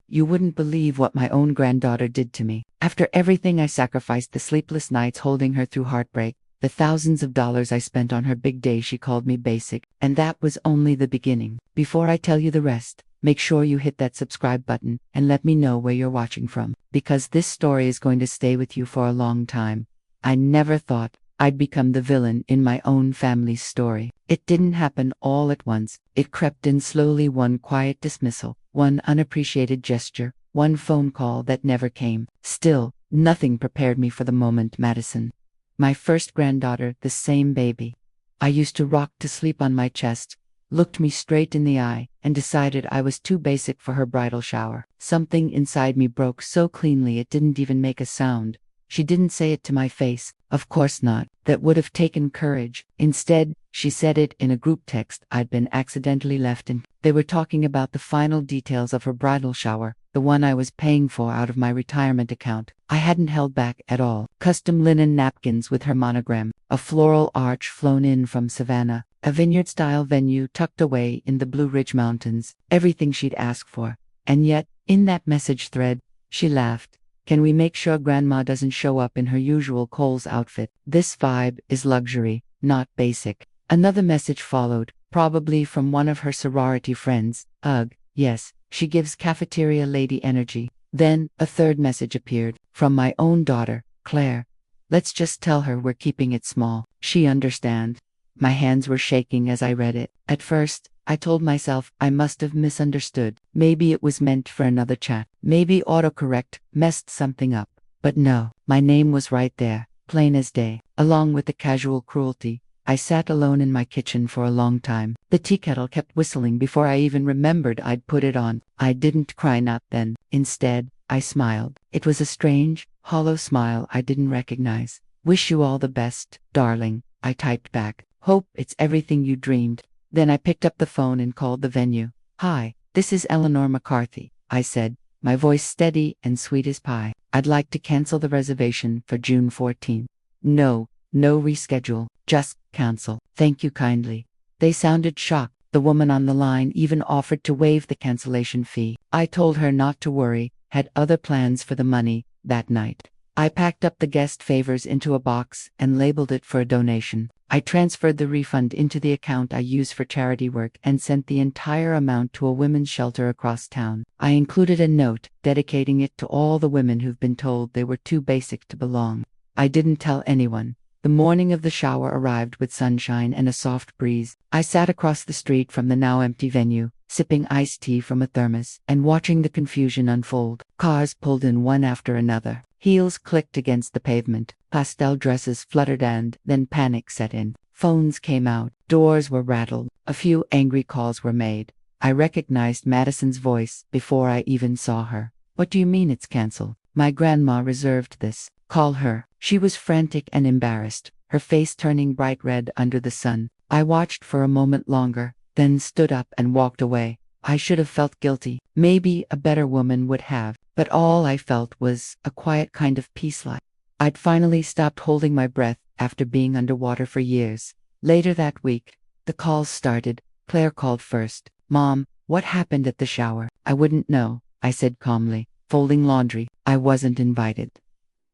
You wouldn't believe what my own granddaughter did to me. After everything I sacrificed, the sleepless nights holding her through heartbreak, the thousands of dollars I spent on her big day, she called me basic, and that was only the beginning. Before I tell you the rest, make sure you hit that subscribe button and let me know where you're watching from, because this story is going to stay with you for a long time. I never thought I'd become the villain in my own family's story. It didn't happen all at once. It crept in slowly, one quiet dismissal, one unappreciated gesture, one phone call that never came. Still, nothing prepared me for the moment. Madison, my first granddaughter, the same baby I used to rock to sleep on my chest, looked me straight in the eye and decided I was too basic for her bridal shower. Something inside me broke so cleanly it didn't even make a sound. She didn't say it to my face, of course not. That would have taken courage. Instead, she said it in a group text I'd been accidentally left in. They were talking about the final details of her bridal shower, the one I was paying for out of my retirement account. I hadn't held back at all. Custom linen napkins with her monogram, a floral arch flown in from Savannah, a vineyard-style venue tucked away in the Blue Ridge Mountains, everything she'd asked for. And yet, in that message thread, she laughed. Can we make sure Grandma doesn't show up in her usual Kohl's outfit? This vibe is luxury, not basic. Another message followed, probably from one of her sorority friends. Ugh, yes, she gives cafeteria lady energy. Then, a third message appeared, from my own daughter, Claire. Let's just tell her we're keeping it small. She understand. My hands were shaking as I read it. At first, I told myself I must have misunderstood. Maybe it was meant for another chat. Maybe autocorrect messed something up. But no, my name was right there, plain as day. Along with the casual cruelty, I sat alone in my kitchen for a long time. The tea kettle kept whistling before I even remembered I'd put it on. I didn't cry, not then. Instead, I smiled. It was a strange, hollow smile I didn't recognize. Wish you all the best, darling, I typed back. Hope it's everything you dreamed. Then I picked up the phone and called the venue. Hi, this is Eleanor McCarthy, I said, my voice steady and sweet as pie. I'd like to cancel the reservation for June 14th. No reschedule, just cancel. Thank you kindly. They sounded shocked. The woman on the line even offered to waive the cancellation fee. I told her not to worry, had other plans for the money that night. I packed up the guest favors into a box and labeled it for a donation. I transferred the refund into the account I use for charity work and sent the entire amount to a women's shelter across town. I included a note dedicating it to all the women who've been told they were too basic to belong. I didn't tell anyone. The morning of the shower arrived with sunshine and a soft breeze. I sat across the street from the now empty venue, sipping iced tea from a thermos and watching the confusion unfold. Cars pulled in one after another. Heels clicked against the pavement, pastel dresses fluttered, and then panic set in. Phones came out, doors were rattled, a few angry calls were made. I recognized Madison's voice before I even saw her. What do you mean it's canceled? My grandma reserved this. Call her. She was frantic and embarrassed, her face turning bright red under the sun. I watched for a moment longer, then stood up and walked away. I should have felt guilty. Maybe a better woman would have. But all I felt was a quiet kind of peace. Like I'd finally stopped holding my breath after being underwater for years. Later that week, the calls started. Claire called first. Mom, what happened at the shower? I wouldn't know, I said calmly. Folding laundry. I wasn't invited.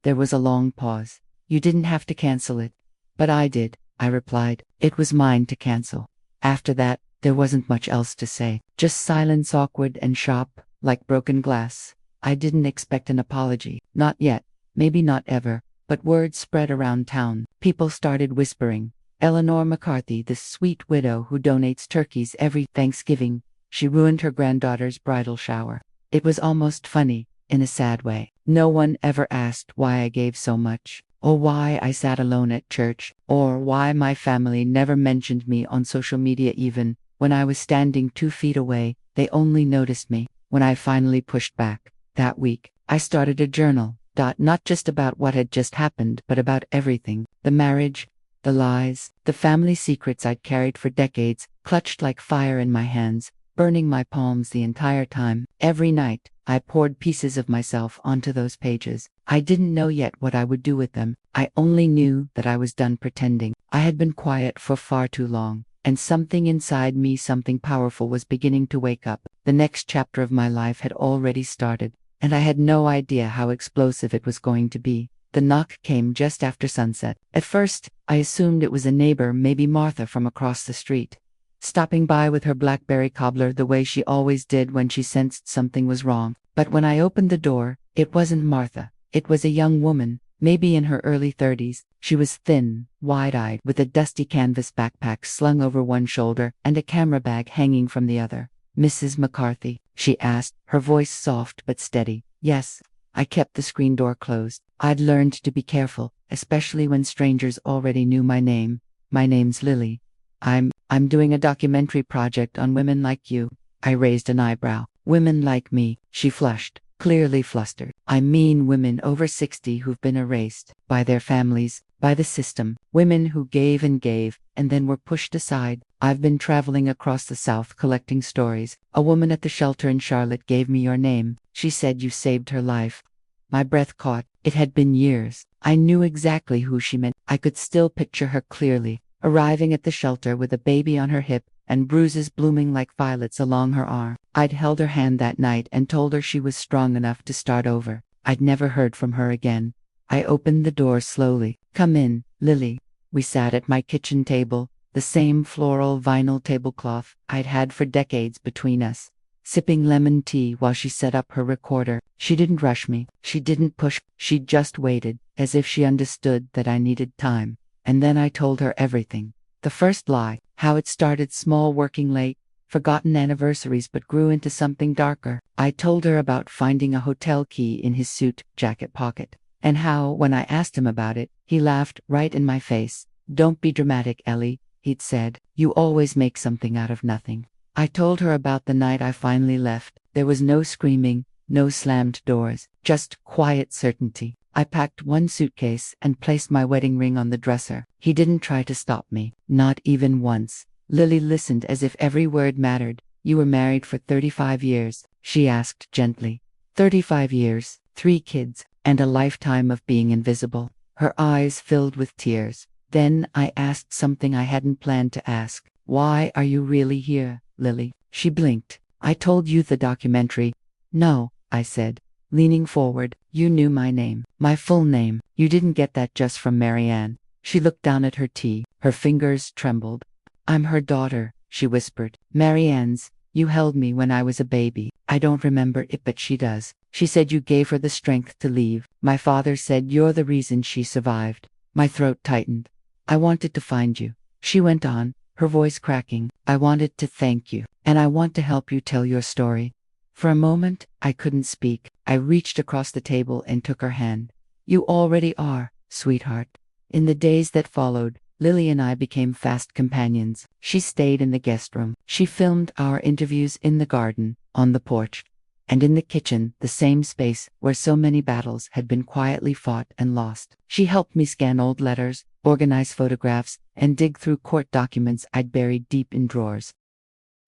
There was a long pause. You didn't have to cancel it. But I did, I replied. It was mine to cancel. After that, there wasn't much else to say. Just silence, awkward and sharp, like broken glass. I didn't expect an apology. Not yet. Maybe not ever. But word spread around town. People started whispering. Eleanor McCarthy, the sweet widow who donates turkeys every Thanksgiving. She ruined her granddaughter's bridal shower. It was almost funny, in a sad way. No one ever asked why I gave so much, or why I sat alone at church, or why my family never mentioned me on social media even when I was standing 2 feet away. They only noticed me when I finally pushed back. That week, I started a journal, not just about what had just happened, but about everything. The marriage, the lies, the family secrets I'd carried for decades, clutched like fire in my hands, burning my palms the entire time. Every night, I poured pieces of myself onto those pages. I didn't know yet what I would do with them. I only knew that I was done pretending. I had been quiet for far too long, and something inside me, something powerful, was beginning to wake up. The next chapter of my life had already started, and I had no idea how explosive it was going to be. The knock came just after sunset. At first, I assumed it was a neighbor, maybe Martha from across the street, stopping by with her blackberry cobbler the way she always did when she sensed something was wrong. But when I opened the door, it wasn't Martha. It was a young woman, maybe in her early 30s. She was thin, wide-eyed, with a dusty canvas backpack slung over one shoulder and a camera bag hanging from the other. "Mrs. McCarthy?" she asked, her voice soft but steady. "Yes." I kept the screen door closed. I'd learned to be careful, especially when strangers already knew my name. "My name's Lily. I'm doing a documentary project on women like you." I raised an eyebrow. "Women like me?" She flushed, clearly flustered. "I mean women over 60 who've been erased by their families, by the system. Women who gave and then were pushed aside. I've been traveling across the South collecting stories. A woman at the shelter in Charlotte gave me your name. She said you saved her life." My breath caught. It had been years. I knew exactly who she meant. I could still picture her clearly, arriving at the shelter with a baby on her hip and bruises blooming like violets along her arm. I'd held her hand that night and told her she was strong enough to start over. I'd never heard from her again. I opened the door slowly. "Come in, Lily." We sat at my kitchen table, the same floral vinyl tablecloth I'd had for decades between us, sipping lemon tea while she set up her recorder. She didn't rush me. She didn't push. She just waited, as if she understood that I needed time. And then I told her everything. The first lie, how it started small, working late, forgotten anniversaries, but grew into something darker. I told her about finding a hotel key in his suit jacket pocket, and how, when I asked him about it, he laughed right in my face. "Don't be dramatic, Ellie," he'd said. "You always make something out of nothing." I told her about the night I finally left. There was no screaming, no slammed doors, just quiet certainty. I packed one suitcase and placed my wedding ring on the dresser. He didn't try to stop me, not even once. Lily listened as if every word mattered. "You were married for 35 years, she asked gently. 35 years, 3 kids, and a lifetime of being invisible." Her eyes filled with tears. Then I asked something I hadn't planned to ask. "Why are you really here, Lily?" She blinked. "I told you the documentary." "No," I said, leaning forward. "You knew my name, my full name. You didn't get that just from Marianne." She looked down at her tea. Her fingers trembled. "I'm her daughter," she whispered. "Marianne's. You held me when I was a baby. I don't remember it, but she does. She said you gave her the strength to leave. My father said you're the reason she survived." My throat tightened. "I wanted to find you," she went on, her voice cracking. "I wanted to thank you, and I want to help you tell your story." For a moment, I couldn't speak. I reached across the table and took her hand. "You already are, sweetheart." In the days that followed, Lily and I became fast companions. She stayed in the guest room. She filmed our interviews in the garden, on the porch, and in the kitchen, the same space where so many battles had been quietly fought and lost. She helped me scan old letters, organize photographs, and dig through court documents I'd buried deep in drawers.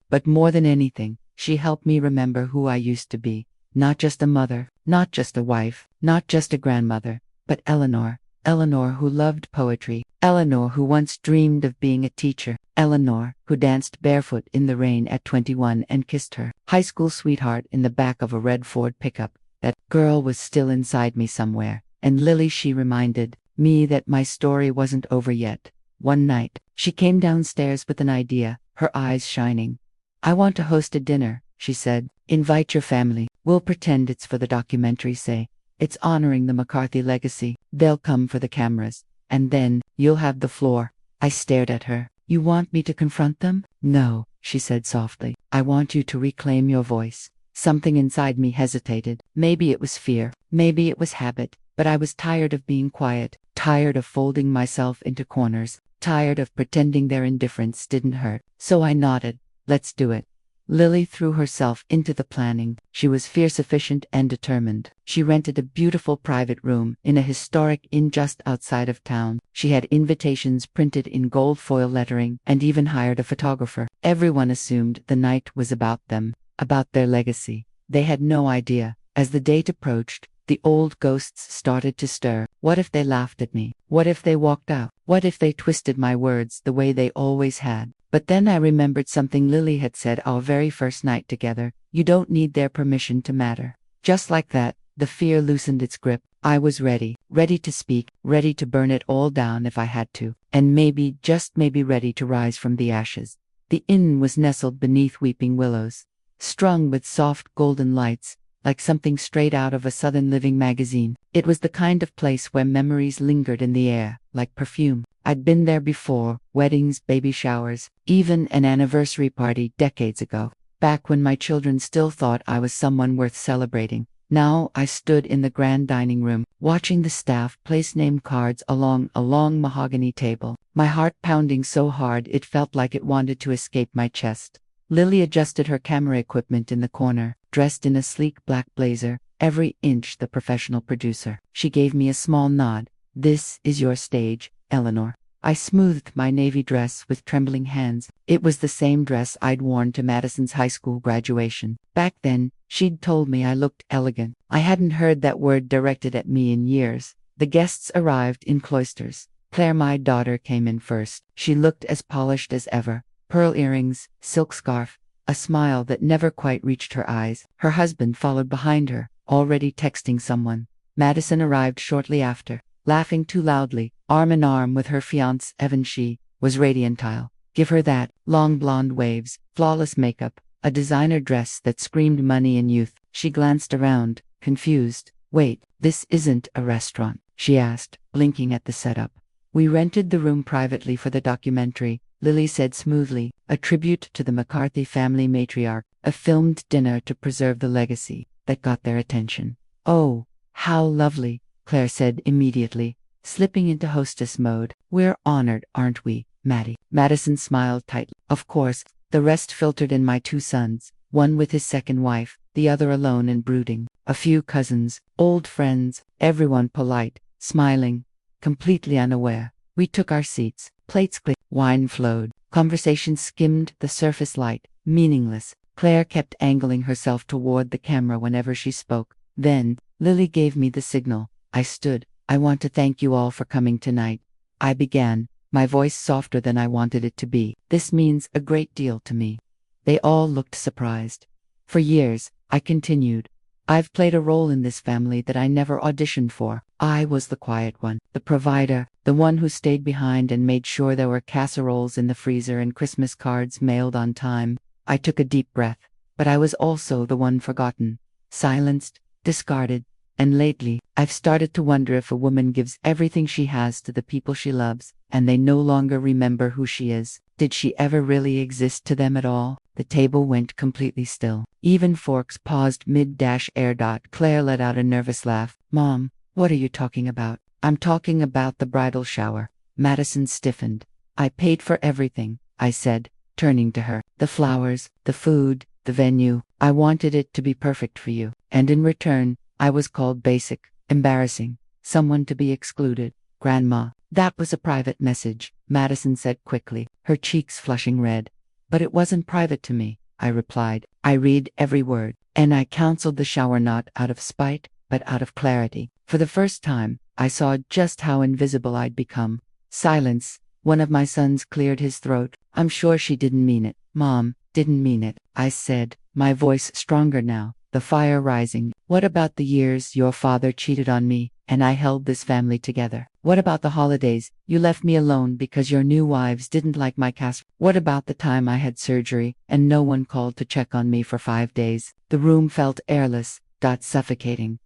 But more than anything, she helped me remember who I used to be. Not just a mother, not just a wife, not just a grandmother, but Eleanor. Eleanor who loved poetry. Eleanor who once dreamed of being a teacher. Eleanor who danced barefoot in the rain at 21 and kissed her high school sweetheart in the back of a red Ford pickup. That girl was still inside me somewhere. And Lily, she reminded me that my story wasn't over yet. One night, she came downstairs with an idea, her eyes shining. "I want to host a dinner," she said. "Invite your family. We'll pretend it's for the documentary, say. It's honoring the McCarthy legacy. They'll come for the cameras. And then, you'll have the floor." I stared at her. "You want me to confront them?" "No," she said softly. "I want you to reclaim your voice." Something inside me hesitated. Maybe it was fear. Maybe it was habit. But I was tired of being quiet. Tired of folding myself into corners. Tired of pretending their indifference didn't hurt. So I nodded. "Let's do it." Lily threw herself into the planning. She was fierce, efficient, and determined. She rented a beautiful private room in a historic inn just outside of town. She had invitations printed in gold foil lettering and even hired a photographer. Everyone assumed the night was about them, about their legacy. They had no idea. As the date approached, the old ghosts started to stir. What if they laughed at me? What if they walked out? What if they twisted my words the way they always had? But then I remembered something Lily had said our very first night together. You don't need their permission to matter. Just like that, the fear loosened its grip. I was ready to speak, ready to burn it all down if I had to, and maybe, just maybe ready to rise from the ashes. The inn was nestled beneath weeping willows, strung with soft golden lights, like something straight out of a Southern Living magazine. It was the kind of place where memories lingered in the air, like perfume. I'd been there before, weddings, baby showers, even an anniversary party decades ago, back when my children still thought I was someone worth celebrating. Now I stood in the grand dining room, watching the staff place name cards along a long mahogany table, my heart pounding so hard it felt like it wanted to escape my chest. Lily adjusted her camera equipment in the corner, dressed in a sleek black blazer, every inch the professional producer. She gave me a small nod. "This is your stage, Eleanor." I smoothed my navy dress with trembling hands. It was the same dress I'd worn to Madison's high school graduation. Back then, she'd told me I looked elegant. I hadn't heard that word directed at me in years. The guests arrived in cloisters. Claire, my daughter, came in first. She looked as polished as ever. Pearl earrings, silk scarf, a smile that never quite reached her eyes. Her husband followed behind her, already texting someone. Madison arrived shortly after, laughing too loudly, arm in arm with her fiancé Evan. She was radiantile. Give her that, long blonde waves, flawless makeup, a designer dress that screamed money and youth. She glanced around, confused. "Wait, this isn't a restaurant?" she asked, blinking at the setup. "We rented the room privately for the documentary," Lily said smoothly, "a tribute to the McCarthy family matriarch, a filmed dinner to preserve the legacy that got their attention." "Oh, how lovely," Claire said immediately, slipping into hostess mode. "We're honored, aren't we, Maddie?" Madison smiled tightly. "Of course." The rest filtered in: my two sons, one with his second wife, the other alone and brooding, a few cousins, old friends, everyone polite, smiling, completely unaware. We took our seats, plates clicked, wine flowed, conversation skimmed the surface light, meaningless. Claire kept angling herself toward the camera whenever she spoke. Then, Lily gave me the signal. I stood. "I want to thank you all for coming tonight," I began, my voice softer than I wanted it to be. "This means a great deal to me." They all looked surprised. "For years," I continued, "I've played a role in this family that I never auditioned for. I was the quiet one, the provider, the one who stayed behind and made sure there were casseroles in the freezer and Christmas cards mailed on time." I took a deep breath. "But I was also the one forgotten, silenced, discarded. And lately, I've started to wonder if a woman gives everything she has to the people she loves, and they no longer remember who she is. Did she ever really exist to them at all?" The table went completely still. Even forks paused mid-air. Claire let out a nervous laugh. "Mom, what are you talking about?" "I'm talking about the bridal shower." Madison stiffened. "I paid for everything," I said, turning to her. "The flowers, the food, the venue. I wanted it to be perfect for you. And in return, I was called basic, embarrassing, someone to be excluded." "Grandma, that was a private message," Madison said quickly, her cheeks flushing red. "But it wasn't private to me," I replied. "I read every word." And I counseled the shower not out of spite, but out of clarity. For the first time, I saw just how invisible I'd become. Silence. One of my sons cleared his throat. "I'm sure she didn't mean it." "Mom, didn't mean it," I said, my voice stronger now, the fire rising. "What about the years your father cheated on me, and I held this family together? What about the holidays you left me alone because your new wives didn't like my cast? What about the time I had surgery, and no one called to check on me for 5 days? The room felt airless, suffocating.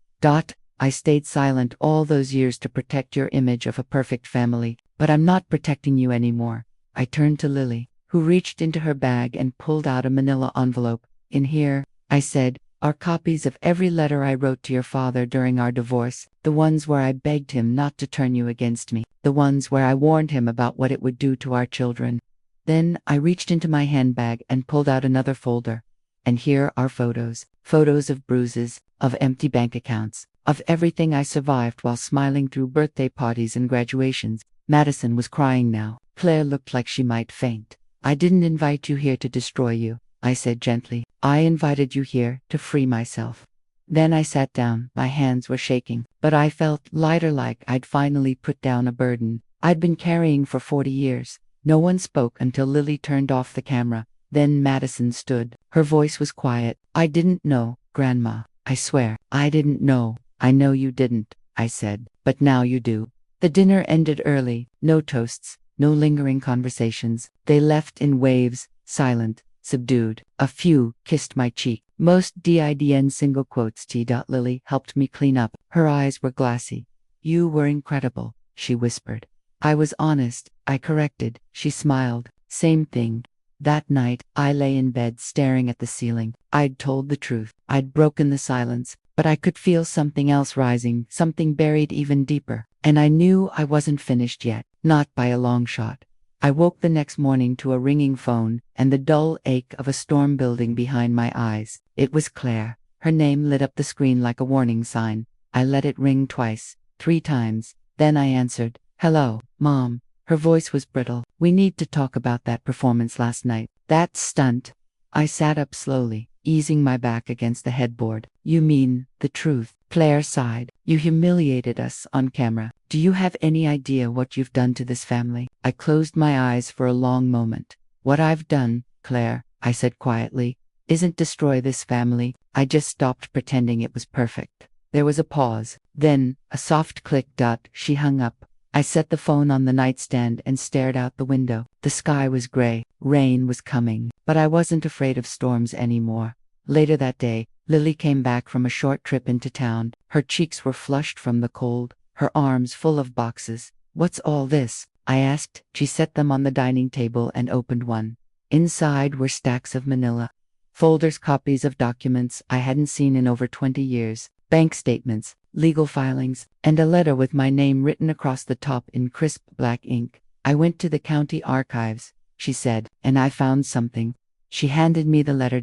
I stayed silent all those years to protect your image of a perfect family, but I'm not protecting you anymore." I turned to Lily, who reached into her bag and pulled out a manila envelope. "In here," I said, "are copies of every letter I wrote to your father during our divorce, the ones where I begged him not to turn you against me, the ones where I warned him about what it would do to our children." Then I reached into my handbag and pulled out another folder. "And here are photos of bruises, of empty bank accounts, of everything I survived while smiling through birthday parties and graduations." Madison was crying now. Claire looked like she might faint. "I didn't invite you here to destroy you," I said gently. "I invited you here to free myself." Then I sat down. My hands were shaking, but I felt lighter, like I'd finally put down a burden I'd been carrying for 40 years. No one spoke until Lily turned off the camera. Then Madison stood. Her voice was quiet. I didn't know, Grandma. I swear, I didn't know. I know you didn't, I said, but now you do. The dinner ended early. No toasts, no lingering conversations. They left in waves, silent, subdued. A few kissed my cheek. Most didn single quotes. Lily helped me clean up. Her eyes were glassy. You were incredible, she whispered. I was honest, I corrected. She smiled. Same thing. That night, I lay in bed staring at the ceiling. I'd told the truth. I'd broken the silence, but I could feel something else rising, something buried even deeper. And I knew I wasn't finished yet, not by a long shot. I woke the next morning to a ringing phone and the dull ache of a storm building behind my eyes. It was Claire. Her name lit up the screen like a warning sign. I let it ring twice, 3 times. Then I answered. Hello, Mom. Her voice was brittle. We need to talk about that performance last night. That stunt. I sat up slowly, easing my back against the headboard. You mean the truth? Claire sighed. You humiliated us on camera. Do you have any idea what you've done to this family? I closed my eyes for a long moment. What I've done, Claire, I said quietly, isn't destroy this family. I just stopped pretending it was perfect. There was a pause. Then, a soft click. She hung up. I set the phone on the nightstand and stared out the window. The sky was gray. Rain was coming. But I wasn't afraid of storms anymore. Later that day, Lily came back from a short trip into town. Her cheeks were flushed from the cold, her arms full of boxes. What's all this? I asked. She set them on the dining table and opened one. Inside were stacks of manila folders, copies of documents I hadn't seen in over 20 years, bank statements, legal filings, and a letter with my name written across the top in crisp black ink. I went to the county archives, she said, and I found something. She handed me the letter.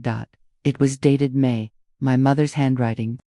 It was dated May, my mother's handwriting.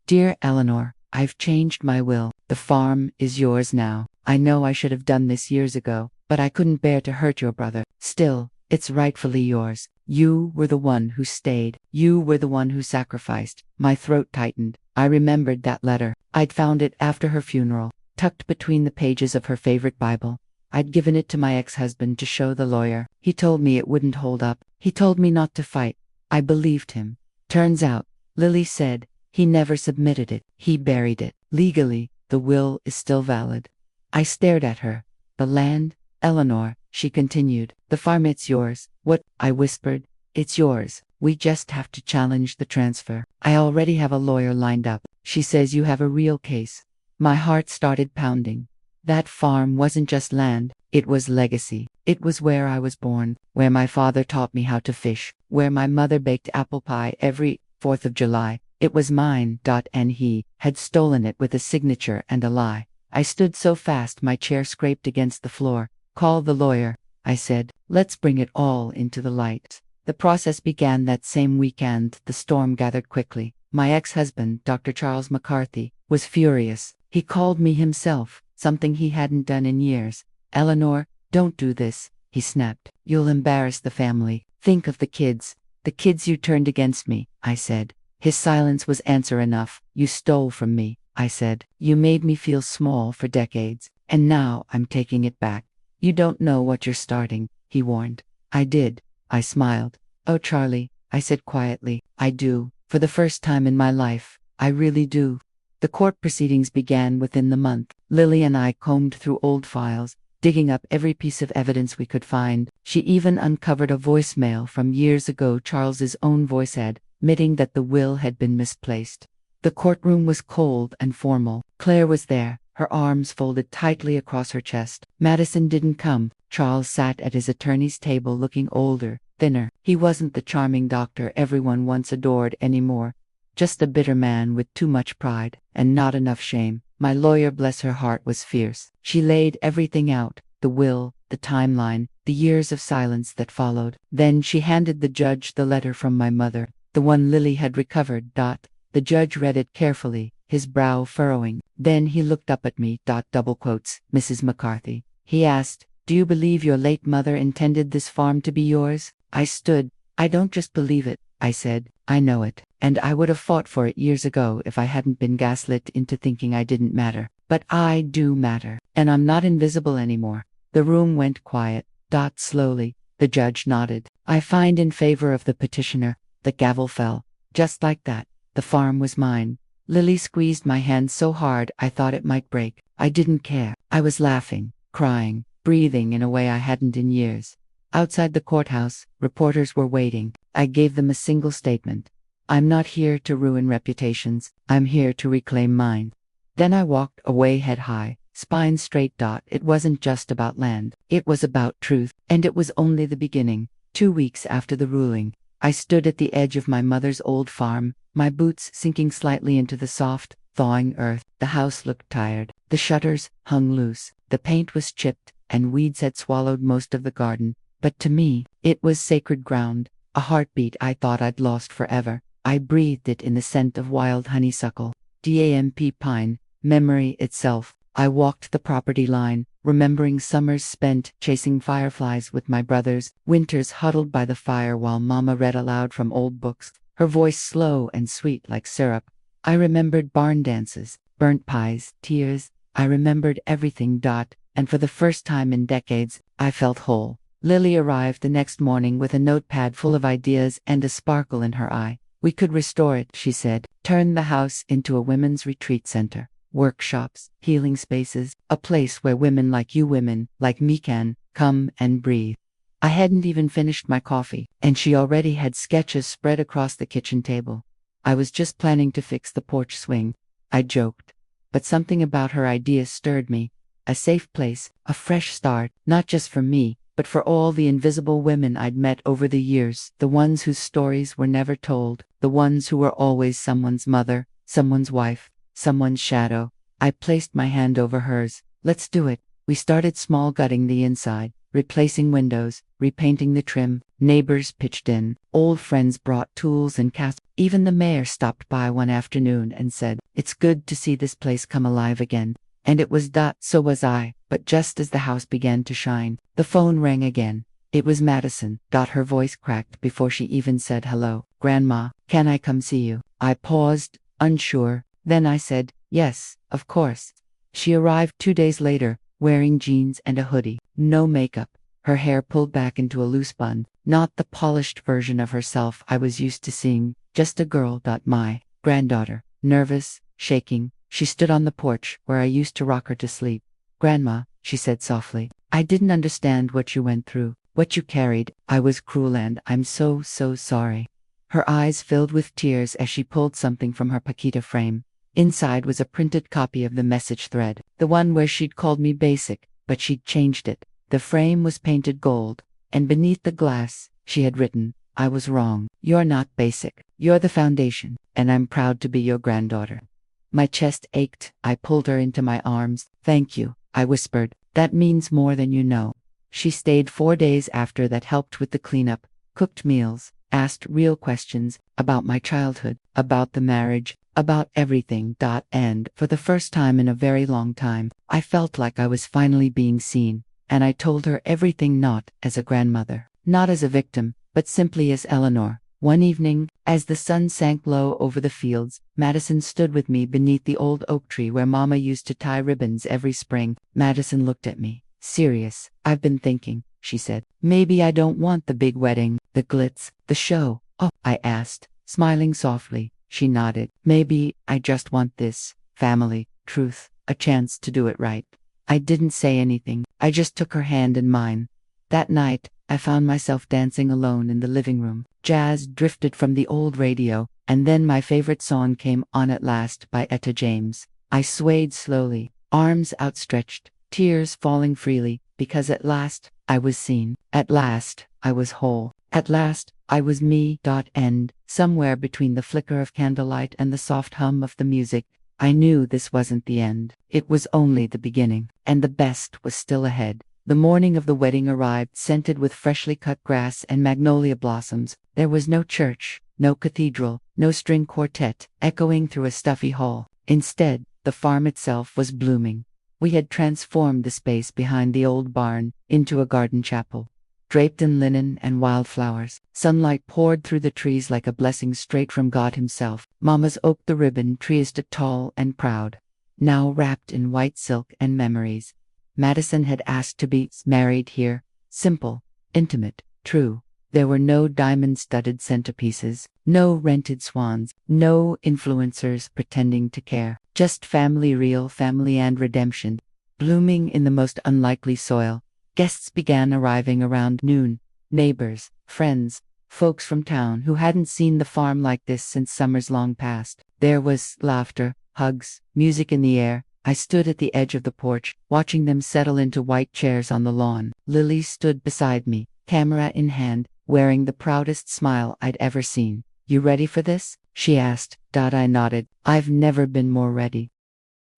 Dear Eleanor, I've changed my will. The farm is yours now. I know I should have done this years ago, but I couldn't bear to hurt your brother. Still, it's rightfully yours. You were the one who stayed. You were the one who sacrificed. My throat tightened. I remembered that letter. I'd found it after her funeral, tucked between the pages of her favorite Bible. I'd given it to my ex-husband to show the lawyer. He told me it wouldn't hold up. He told me not to fight. I believed him. Turns out, Lily said, he never submitted it. He buried it. Legally, the will is still valid. I stared at her. The land, Eleanor, she continued. The farm, it's yours. What? I whispered. It's yours. We just have to challenge the transfer. I already have a lawyer lined up. She says you have a real case. My heart started pounding. That farm wasn't just land. It was legacy. It was where I was born, where my father taught me how to fish, where my mother baked apple pie every 4th of July. It was mine. And he had stolen it with a signature and a lie. I stood so fast my chair scraped against the floor. Call the lawyer, I said. Let's bring it all into the light. The process began that same weekend. The storm gathered quickly. My ex-husband, Dr. Charles McCarthy, was furious. He called me himself, something he hadn't done in years. Eleanor, don't do this, he snapped. You'll embarrass the family. Think of the kids you turned against me, I said. His silence was answer enough. You stole from me, I said. You made me feel small for decades, and now I'm taking it back. You don't know what you're starting, he warned. I did. I smiled. Oh, Charlie, I said quietly, I do. For the first time in my life, I really do. The court proceedings began within the month. Lily and I combed through old files, digging up every piece of evidence we could find. She even uncovered a voicemail from years ago, Charles's own voice admitting that the will had been misplaced. The courtroom was cold and formal. Claire was there, her arms folded tightly across her chest. Madison didn't come. Charles sat at his attorney's table looking older, thinner. He wasn't the charming doctor everyone once adored anymore. Just a bitter man with too much pride and not enough shame. My lawyer, bless her heart, was fierce. She laid everything out, the will, the timeline, the years of silence that followed. Then she handed the judge the letter from my mother, the one Lily had recovered. The judge read it carefully, his brow furrowing. Then he looked up at me. Double quotes, Mrs. McCarthy. He asked, do you believe your late mother intended this farm to be yours? I stood. I don't just believe it, I said. I know it, and I would have fought for it years ago if I hadn't been gaslit into thinking I didn't matter. But I do matter, and I'm not invisible anymore. The room went quiet. Slowly, the judge nodded. I find in favor of the petitioner. The gavel fell. Just like that. The farm was mine. Lily squeezed my hand so hard I thought it might break. I didn't care. I was laughing, crying, breathing in a way I hadn't in years. Outside the courthouse, reporters were waiting. I gave them a single statement. I'm not here to ruin reputations. I'm here to reclaim mine. Then I walked away head high, spine straight. It wasn't just about land. It was about truth, and it was only the beginning. 2 weeks after the ruling, I stood at the edge of my mother's old farm, my boots sinking slightly into the soft, thawing earth. The house looked tired. The shutters hung loose. The paint was chipped, and weeds had swallowed most of the garden. But to me, it was sacred ground, a heartbeat I thought I'd lost forever. I breathed it in the scent of wild honeysuckle, damp pine, memory itself. I walked the property line, remembering summers spent chasing fireflies with my brothers, winters huddled by the fire while Mama read aloud from old books, her voice slow and sweet like syrup. I remembered barn dances, burnt pies, tears. I remembered everything. And for the first time in decades, I felt whole. Lily arrived the next morning with a notepad full of ideas and a sparkle in her eye. We could restore it, she said, turn the house into a women's retreat center. Workshops, healing spaces, a place where women like you, women like me, can come and breathe. I hadn't even finished my coffee, and she already had sketches spread across the kitchen table. I was just planning to fix the porch swing, I joked. But something about her idea stirred me. A safe place, a fresh start, not just for me, but for all the invisible women I'd met over the years, the ones whose stories were never told, the ones who were always someone's mother, someone's wife, someone's shadow. I placed my hand over hers. Let's do it. We started small, gutting the inside, replacing windows, repainting the trim. Neighbors pitched in. Old friends brought tools and casts. Even the mayor stopped by one afternoon and said, "It's good to see this place come alive again." And it was. So was I. But just as the house began to shine, the phone rang again. It was Madison. Her voice cracked before she even said hello. "Grandma, can I come see you?" I paused, unsure. Then I said, "Yes, of course." She arrived 2 days later, wearing jeans and a hoodie, no makeup, her hair pulled back into a loose bun, not the polished version of herself I was used to seeing, just a girl. My granddaughter, nervous, shaking. She stood on the porch where I used to rock her to sleep. "Grandma," she said softly, "I didn't understand what you went through, what you carried. I was cruel and I'm so sorry." Her eyes filled with tears as she pulled something from her Paquita frame. Inside was a printed copy of the message thread, the one where she'd called me basic, but she'd changed it. The frame was painted gold, and beneath the glass, she had written, "I was wrong. You're not basic. You're the foundation, and I'm proud to be your granddaughter." My chest ached. I pulled her into my arms. "Thank you," I whispered. "That means more than you know." She stayed 4 days after that, helped with the cleanup, cooked meals, asked real questions about my childhood, about the marriage, about everything. And for the first time in a very long time, I felt like I was finally being seen, and I told her everything, not as a grandmother, not as a victim, but simply as Eleanor. One evening, as the sun sank low over the fields, Madison stood with me beneath the old oak tree where Mama used to tie ribbons every spring. Madison looked at me, serious. "I've been thinking," she said. "Maybe I don't want the big wedding, the glitz, the show." "Oh," I asked, smiling softly. She nodded. "Maybe I just want this family, truth, a chance to do it right." I didn't say anything. I just took her hand in mine. That night, I found myself dancing alone in the living room. Jazz drifted from the old radio, and then my favorite song came on at last, by Etta James. I swayed slowly, arms outstretched, tears falling freely, because at last, I was seen. At last, I was whole. At last, I was me. And, somewhere between the flicker of candlelight and the soft hum of the music, I knew this wasn't the end. It was only the beginning, and the best was still ahead. The morning of the wedding arrived, scented with freshly cut grass and magnolia blossoms. There was no church, no cathedral, no string quartet echoing through a stuffy hall. Instead, the farm itself was blooming. We had transformed the space behind the old barn into a garden chapel. Draped in linen and wildflowers, sunlight poured through the trees like a blessing straight from God himself. Mama's oak the ribbon tree stood tall and proud, now wrapped in white silk and memories. Madison had asked to be married here. Simple, intimate, true. There were no diamond-studded centerpieces, no rented swans, no influencers pretending to care. Just family, real family and redemption, blooming in the most unlikely soil. Guests began arriving around noon. Neighbors, friends, folks from town who hadn't seen the farm like this since summers long past. There was laughter, hugs, music in the air. I stood at the edge of the porch, watching them settle into white chairs on the lawn. Lily stood beside me, camera in hand, wearing the proudest smile I'd ever seen. "You ready for this?" she asked. I nodded. "I've never been more ready."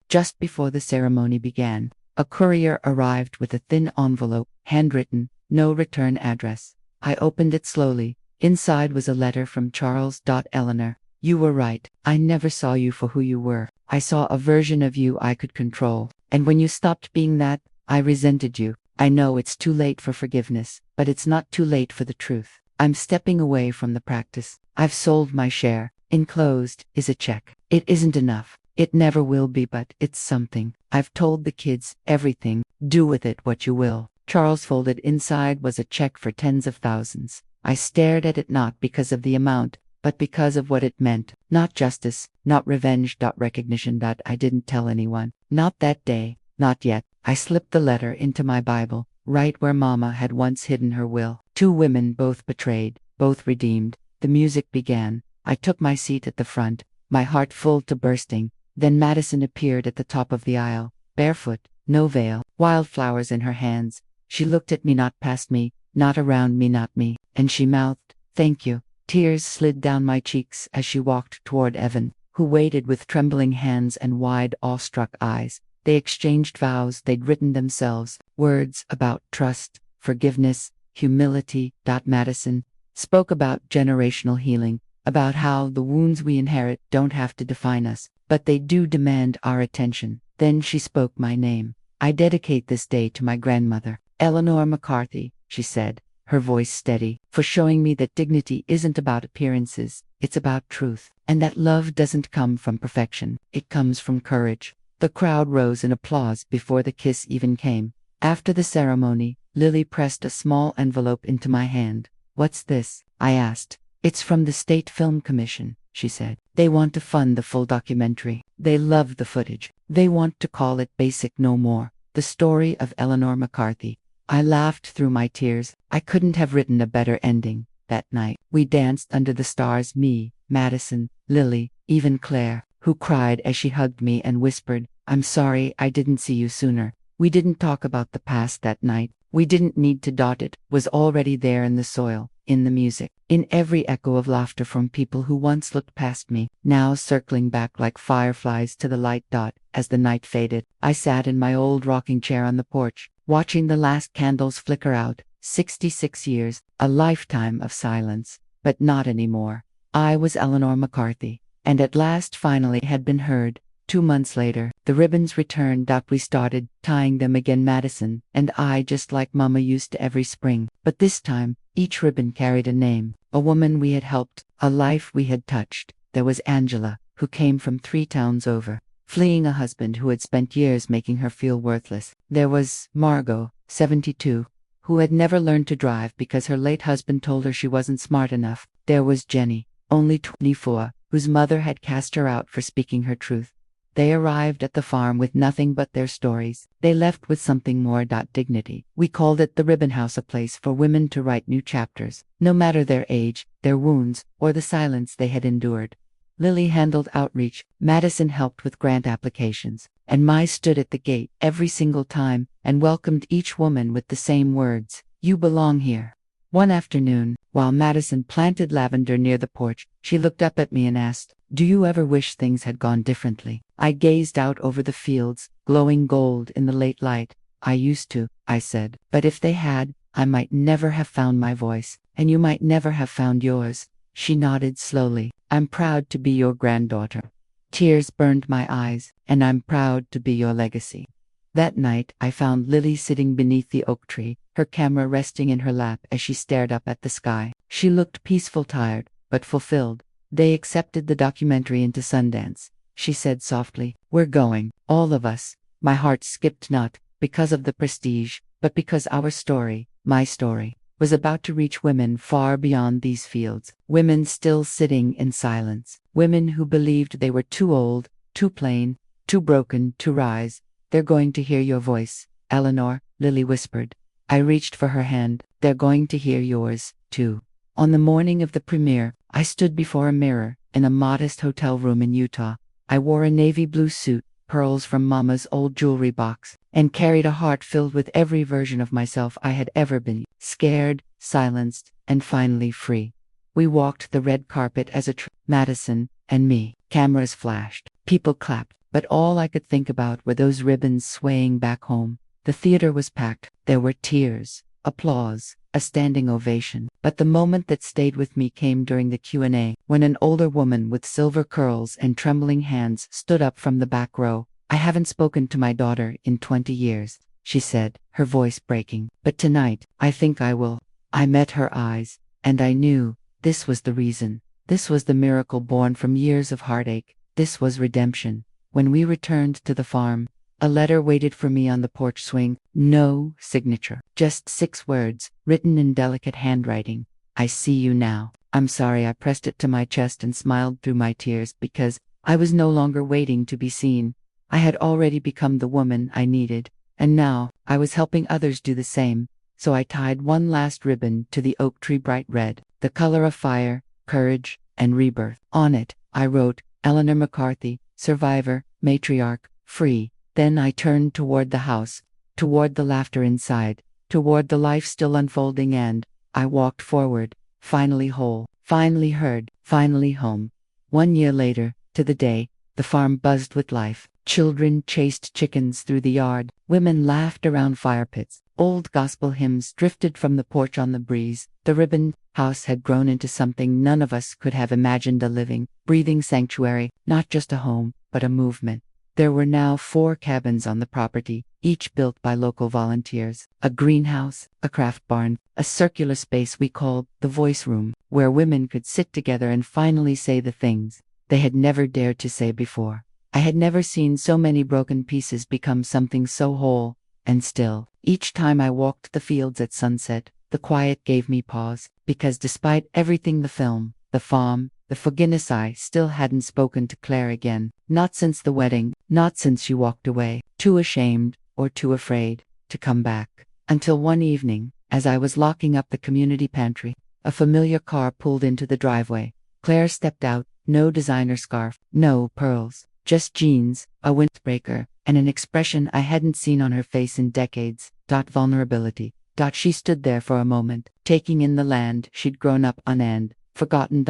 Just before the ceremony began, a courier arrived with a thin envelope, handwritten, no return address. I opened it slowly. Inside was a letter from Charles. "Eleanor, you were right. I never saw you for who you were. I saw a version of you I could control. And when you stopped being that, I resented you. I know it's too late for forgiveness, but it's not too late for the truth. I'm stepping away from the practice. I've sold my share. Enclosed is a check. It isn't enough. It never will be, but it's something. I've told the kids everything. Do with it what you will." Charles folded inside was a check for tens of thousands. I stared at it not because of the amount, but because of what it meant. Not justice, not revenge. Recognition. I didn't tell anyone. Not that day. Not yet. I slipped the letter into my Bible, right where Mama had once hidden her will. Two women, both betrayed, both redeemed. The music began. I took my seat at the front, my heart full to bursting. Then Madison appeared at the top of the aisle, barefoot, no veil, wildflowers in her hands. She looked at me, not past me, not around me, not me, and she mouthed, "Thank you." Tears slid down my cheeks as she walked toward Evan, who waited with trembling hands and wide, awestruck eyes. They exchanged vows they'd written themselves, words about trust, forgiveness, humility. Madison spoke about generational healing, about how the wounds we inherit don't have to define us, but they do demand our attention. Then she spoke my name. "I dedicate this day to my grandmother, Eleanor McCarthy," she said, her voice steady, "for showing me that dignity isn't about appearances, it's about truth, and that love doesn't come from perfection, it comes from courage." The crowd rose in applause before the kiss even came. After the ceremony, Lily pressed a small envelope into my hand. "What's this?" I asked. "It's from the State Film Commission," she said. "They want to fund the full documentary. They love the footage. They want to call it Basic No More, the story of Eleanor McCarthy." I laughed through my tears. I couldn't have written a better ending. That night, we danced under the stars, me, Madison, Lily, even Claire, who cried as she hugged me and whispered, "I'm sorry I didn't see you sooner." We didn't talk about the past that night. We didn't need to. It was already there in the soil, in the music, in every echo of laughter from people who once looked past me, now circling back like fireflies to the light. As the night faded, I sat in my old rocking chair on the porch, watching the last candles flicker out. 66 years, a lifetime of silence, but not anymore. I was Eleanor McCarthy, and at last finally had been heard. 2 months later, the ribbons returned. We started tying them again, Madison and I, just like Mama used to every spring. But this time, each ribbon carried a name, a woman we had helped, a life we had touched. There was Angela, who came from 3 towns over, fleeing a husband who had spent years making her feel worthless. There was Margot, 72, who had never learned to drive because her late husband told her she wasn't smart enough. There was Jenny, only 24, whose mother had cast her out for speaking her truth. They arrived at the farm with nothing but their stories. They left with something more. Dignity. We called it the Ribbon House, a place for women to write new chapters, no matter their age, their wounds, or the silence they had endured. Lily handled outreach, Madison helped with grant applications, and Mai stood at the gate every single time and welcomed each woman with the same words, "You belong here." One afternoon, while Madison planted lavender near the porch, she looked up at me and asked, "Do you ever wish things had gone differently?" I gazed out over the fields, glowing gold in the late light. "I used to," I said, "but if they had, I might never have found my voice, and you might never have found yours." She nodded slowly. "I'm proud to be your granddaughter." Tears burned my eyes, and I'm proud to be your legacy. That night, I found Lily sitting beneath the oak tree, her camera resting in her lap as she stared up at the sky. She looked peaceful, tired, but fulfilled. "They accepted the documentary into Sundance," she said softly. "We're going, all of us." My heart skipped. Not because of the prestige, but because our story, my story, was about to reach women far beyond these fields, women still sitting in silence, women who believed they were too old, too plain, too broken to rise. They're going to hear your voice, Eleanor, Lily whispered. I reached for her hand. They're going to hear yours, too. On the morning of the premiere, I stood before a mirror in a modest hotel room in Utah. I wore a navy blue suit, pearls from Mama's old jewelry box, and carried a heart filled with every version of myself I had ever been, scared, silenced, and finally free. We walked the red carpet as Madison and me. Cameras flashed, people clapped, but all I could think about were those ribbons swaying back home. The theater was packed. There were tears, applause, a standing ovation. But the moment that stayed with me came during the Q&A, when an older woman with silver curls and trembling hands stood up from the back row. I haven't spoken to my daughter in 20 years, she said, her voice breaking. But tonight, I think I will. I met her eyes, and I knew this was the reason. This was the miracle born from years of heartache. This was redemption. When we returned to the farm, a letter waited for me on the porch swing. No signature. Just 6 words, written in delicate handwriting. I see you now. I'm sorry. I pressed it to my chest and smiled through my tears because I was no longer waiting to be seen. I had already become the woman I needed, and now I was helping others do the same. So I tied one last ribbon to the oak tree, bright red, the color of fire, courage, and rebirth. On it, I wrote, Eleanor McCarthy, survivor, matriarch, free. Then I turned toward the house, toward the laughter inside, toward the life still unfolding, and I walked forward, finally whole, finally heard, finally home. 1 year later, to the day, the farm buzzed with life. Children chased chickens through the yard, women laughed around fire pits, old gospel hymns drifted from the porch on the breeze. The ribbon house had grown into something none of us could have imagined, a living, breathing sanctuary, not just a home, but a movement. There were now 4 cabins on the property, each built by local volunteers, a greenhouse, a craft barn, a circular space we called the voice room, where women could sit together and finally say the things they had never dared to say before. I had never seen so many broken pieces become something so whole and still. Each time I walked the fields at sunset, the quiet gave me pause, because despite everything, the film, the farm, the forgiveness, I still hadn't spoken to Claire again. Not since the wedding, not since she walked away, too ashamed or too afraid to come back. Until one evening, as I was locking up the community pantry, a familiar car pulled into the driveway. Claire stepped out, no designer scarf, no pearls. Just jeans, a windbreaker, and an expression I hadn't seen on her face in decades. Vulnerability. She stood there for a moment, taking in the land she'd grown up on and forgotten.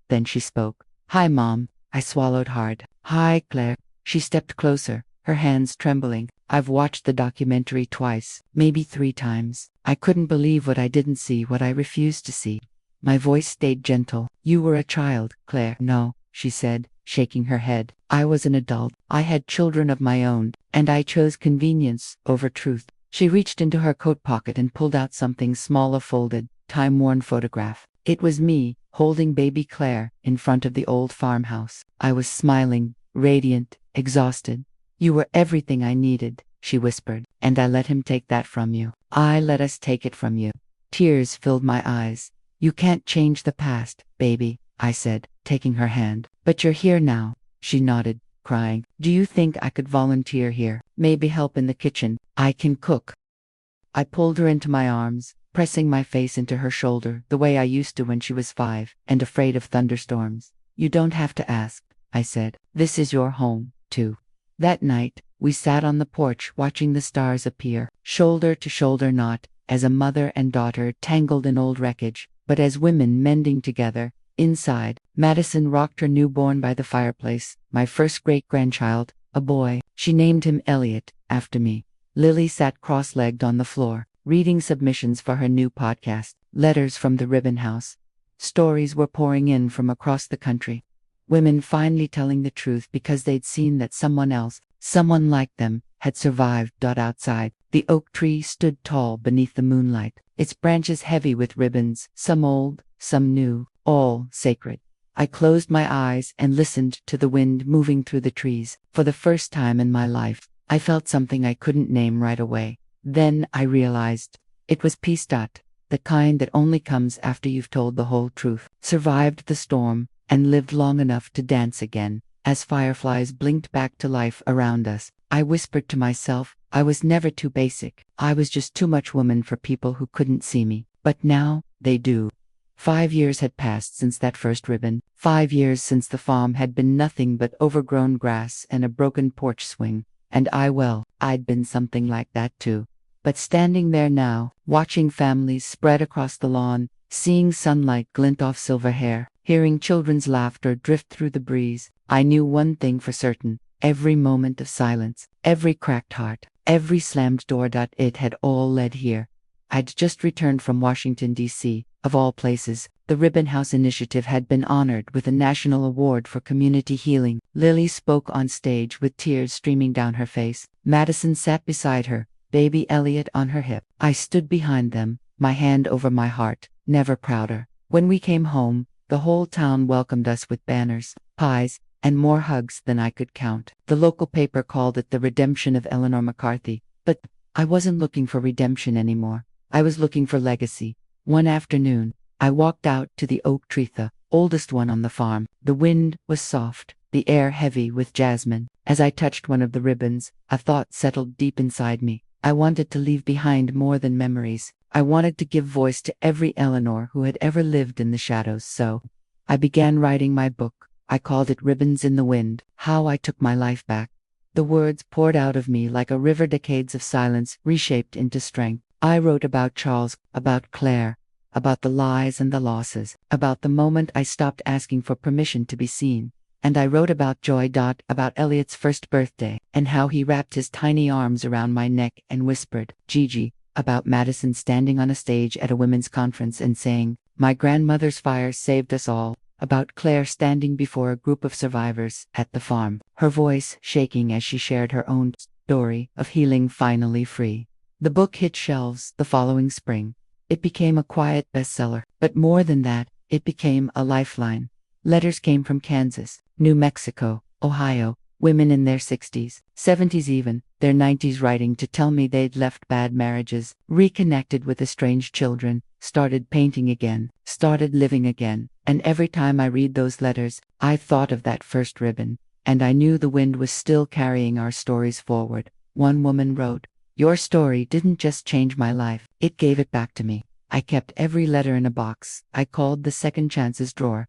Then she spoke. Hi, Mom. I swallowed hard. Hi, Claire. She stepped closer, her hands trembling. I've watched the documentary twice, maybe 3 times. I couldn't believe what I didn't see, what I refused to see. My voice stayed gentle. You were a child, Claire. No, she said, shaking her head. I was an adult. I had children of my own, and I chose convenience over truth. She reached into her coat pocket and pulled out something small, a folded, time-worn photograph. It was me, holding baby Claire, in front of the old farmhouse. I was smiling, radiant, exhausted. You were everything I needed, she whispered, and I let him take that from you. I let us take it from you. Tears filled my eyes. You can't change the past, baby, I said, taking her hand. But you're here now. She nodded, crying. Do you think I could volunteer here? Maybe help in the kitchen. I can cook. I pulled her into my arms, pressing my face into her shoulder the way I used to when she was 5 and afraid of thunderstorms. You don't have to ask, I said. This is your home, too. That night, we sat on the porch watching the stars appear, shoulder to shoulder, not as a mother and daughter tangled in old wreckage, but as women mending together. Inside, Madison rocked her newborn by the fireplace, my first great-grandchild, a boy. She named him Elliot, after me. Lily sat cross-legged on the floor, reading submissions for her new podcast, letters from the Ribbon House. Stories were pouring in from across the country. Women finally telling the truth because they'd seen that someone else, someone like them, had survived. Outside, the oak tree stood tall beneath the moonlight, its branches heavy with ribbons, some old, some new, all sacred. I closed my eyes and listened to the wind moving through the trees. For the first time in my life, I felt something I couldn't name right away. Then I realized it was peace. The kind that only comes after you've told the whole truth, survived the storm, and lived long enough to dance again. As fireflies blinked back to life around us, I whispered to myself, I was never too basic. I was just too much woman for people who couldn't see me. But now, they do. 5 years had passed since that first ribbon. 5 years since the farm had been nothing but overgrown grass and a broken porch swing. And I'd been something like that too. But standing there now, watching families spread across the lawn, seeing sunlight glint off silver hair, hearing children's laughter drift through the breeze, I knew one thing for certain. Every moment of silence, every cracked heart, every slammed door. It had all led here. I'd just returned from Washington, D.C. Of all places, the Ribbon House Initiative had been honored with a national award for community healing. Lily spoke on stage with tears streaming down her face. Madison sat beside her, baby Elliot on her hip. I stood behind them, my hand over my heart, never prouder. When we came home, the whole town welcomed us with banners, pies, and more hugs than I could count. The local paper called it the redemption of Eleanor McCarthy. But I wasn't looking for redemption anymore. I was looking for legacy. One afternoon, I walked out to the oak tree, the oldest one on the farm. The wind was soft, the air heavy with jasmine. As I touched one of the ribbons, a thought settled deep inside me. I wanted to leave behind more than memories. I wanted to give voice to every Eleanor who had ever lived in the shadows. So I began writing my book. I called it Ribbons in the Wind, How I Took My Life Back. The words poured out of me like a river, decades of silence reshaped into strength. I wrote about Charles, about Claire, about the lies and the losses, about the moment I stopped asking for permission to be seen. And I wrote about joy. About Elliot's first birthday, and how he wrapped his tiny arms around my neck and whispered, Gigi. About Madison standing on a stage at a women's conference and saying, my grandmother's fire saved us all. About Claire standing before a group of survivors at the farm, her voice shaking as she shared her own story of healing finally free. The book hit shelves the following spring. It became a quiet bestseller, but more than that, it became a lifeline. Letters came from Kansas, New Mexico, Ohio, women in their 60s, 70s even, their 90s, writing to tell me they'd left bad marriages, reconnected with estranged children, started painting again, started living again. And every time I read those letters, I thought of that first ribbon, and I knew the wind was still carrying our stories forward. One woman wrote, your story didn't just change my life, it gave it back to me. I kept every letter in a box I called the Second Chances drawer.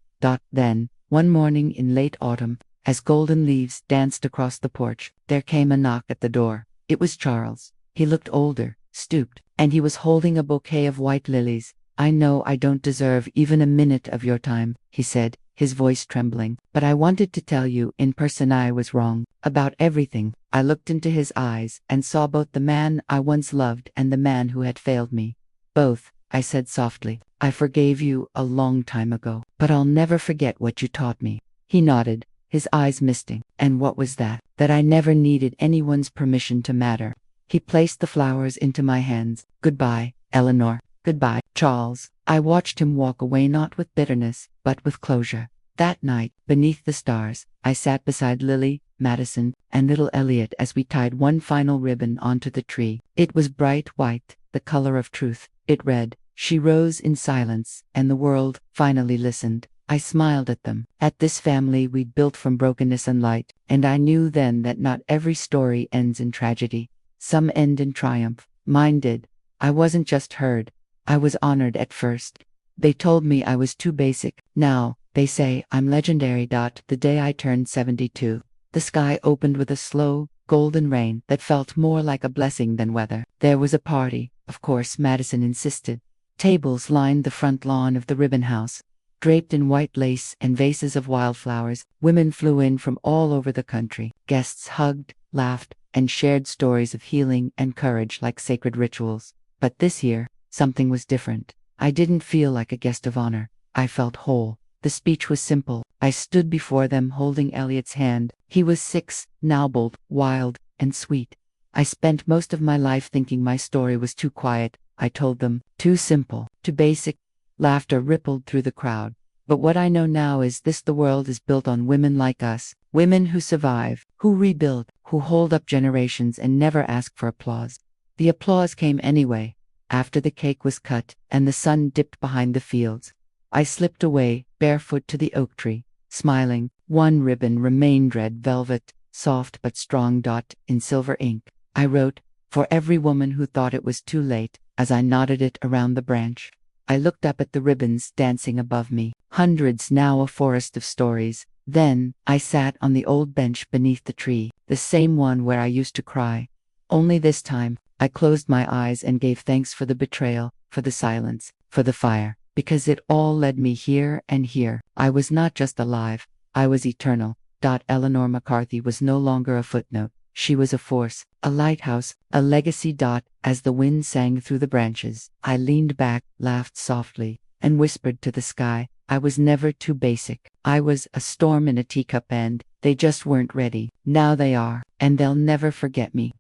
Then, one morning in late autumn, as golden leaves danced across the porch, there came a knock at the door. It was Charles. He looked older, stooped, and he was holding a bouquet of white lilies. I know I don't deserve even a minute of your time, he said, his voice trembling, but I wanted to tell you in person I was wrong about everything. I looked into his eyes and saw both the man I once loved and the man who had failed me. Both, I said softly. I forgave you a long time ago, but I'll never forget what you taught me. He nodded, his eyes misting. And what was that? That I never needed anyone's permission to matter. He placed the flowers into my hands. Goodbye, Eleanor. Goodbye, Charles. I watched him walk away, not with bitterness, but with closure. That night, beneath the stars, I sat beside Lily, Madison, and little Elliot as we tied one final ribbon onto the tree. It was bright white, the color of truth. It read, she rose in silence, and the world finally listened. I smiled at them, at this family we'd built from brokenness and light, and I knew then that not every story ends in tragedy. Some end in triumph. Mine did. I wasn't just heard. I was honored at first. They told me I was too basic. Now, they say I'm legendary. The day I turned 72, the sky opened with a slow, golden rain that felt more like a blessing than weather. There was a party, of course, Madison insisted. Tables lined the front lawn of the Ribbon House. Draped in white lace and vases of wildflowers, women flew in from all over the country. Guests hugged, laughed, and shared stories of healing and courage like sacred rituals. But this year, something was different. I didn't feel like a guest of honor. I felt whole. The speech was simple. I stood before them holding Elliot's hand. He was 6, now bold, wild, and sweet. I spent most of my life thinking my story was too quiet, I told them, too simple, too basic. Laughter rippled through the crowd. But what I know now is this: the world is built on women like us, women who survive, who rebuild, who hold up generations and never ask for applause. The applause came anyway, after the cake was cut and the sun dipped behind the fields. I slipped away, barefoot, to the oak tree, smiling. One ribbon remained red velvet, soft but strong. In silver ink, I wrote, "For every woman who thought it was too late," as I knotted it around the branch. I looked up at the ribbons dancing above me, hundreds, now a forest of stories. Then, I sat on the old bench beneath the tree, the same one where I used to cry. Only this time, I closed my eyes and gave thanks for the betrayal, for the silence, for the fire, because it all led me here and here. I was not just alive, I was eternal. Eleanor McCarthy was no longer a footnote. She was a force, a lighthouse, a legacy. As the wind sang through the branches, I leaned back, laughed softly, and whispered to the sky, I was never too basic. I was a storm in a teacup, and they just weren't ready. Now they are, and they'll never forget me.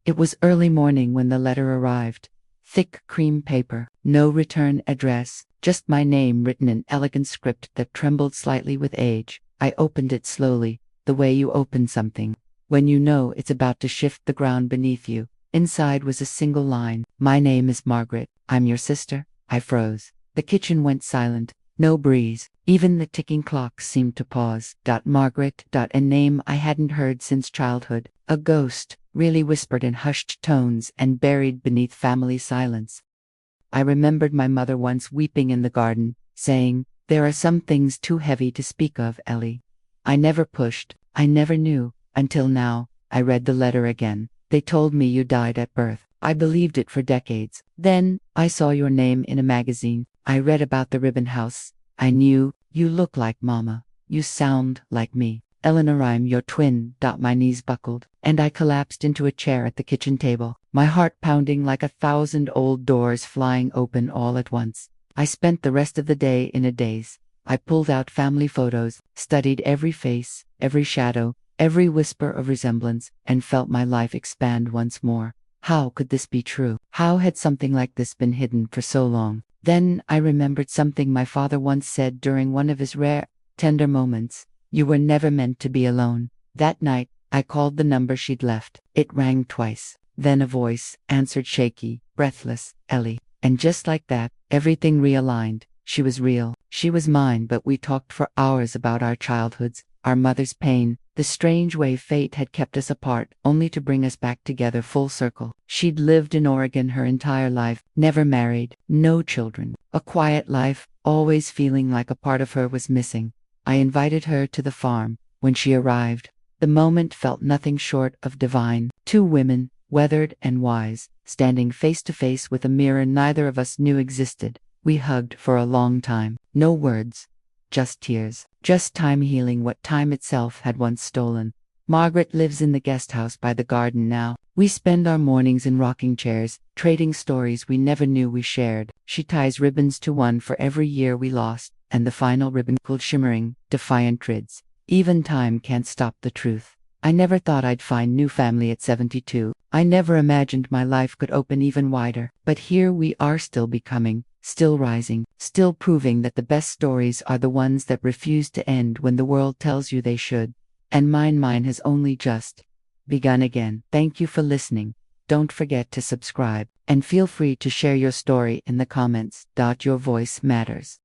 It was early morning when the letter arrived. Thick cream paper, no return address, just my name written in elegant script that trembled slightly with age. I opened it slowly, the way you open something when you know it's about to shift the ground beneath you. Inside was a single line: "My name is Margaret. I'm your sister." I froze. The kitchen went silent. No breeze. Even the ticking clock seemed to pause. Margaret. A name I hadn't heard since childhood. A ghost, really, whispered in hushed tones and buried beneath family silence. I remembered my mother once weeping in the garden, saying, "There are some things too heavy to speak of, Ellie." I never pushed. I never knew. Until now, I read the letter again. They told me you died at birth. I believed it for decades. Then, I saw your name in a magazine. I read about the ribbon house. I knew, you look like Mama. You sound like me. Eleanor, I'm your twin. My knees buckled, and I collapsed into a chair at the kitchen table, my heart pounding like 1,000 old doors flying open all at once. I spent the rest of the day in a daze. I pulled out family photos, studied every face, every shadow, every whisper of resemblance, and felt my life expand once more. How could this be true? How had something like this been hidden for so long? Then I remembered something my father once said during one of his rare, tender moments. You were never meant to be alone. That night, I called the number she'd left. It rang twice. Then a voice answered, shaky, breathless, "Ellie." And just like that, everything realigned. She was real. She was mine. But we talked for hours about our childhoods, our mother's pain, the strange way fate had kept us apart, only to bring us back together full circle. She'd lived in Oregon her entire life, never married, no children, a quiet life, always feeling like a part of her was missing. I invited her to the farm. When she arrived, the moment felt nothing short of divine. Two women, weathered and wise, standing face to face with a mirror neither of us knew existed. We hugged for a long time. No words. Just tears. Just time healing what time itself had once stolen. Margaret lives in the guest house by the garden now. We spend our mornings in rocking chairs, trading stories we never knew we shared. She ties ribbons to one for every year we lost, and the final ribbon cooled shimmering, defiant trids. Even time can't stop the truth. I never thought I'd find new family at 72. I never imagined my life could open even wider. But here we are, still becoming, still rising, still proving that the best stories are the ones that refuse to end when the world tells you they should. And mine has only just begun again. Thank you for listening. Don't forget to subscribe, and feel free to share your story in the comments. Your voice matters.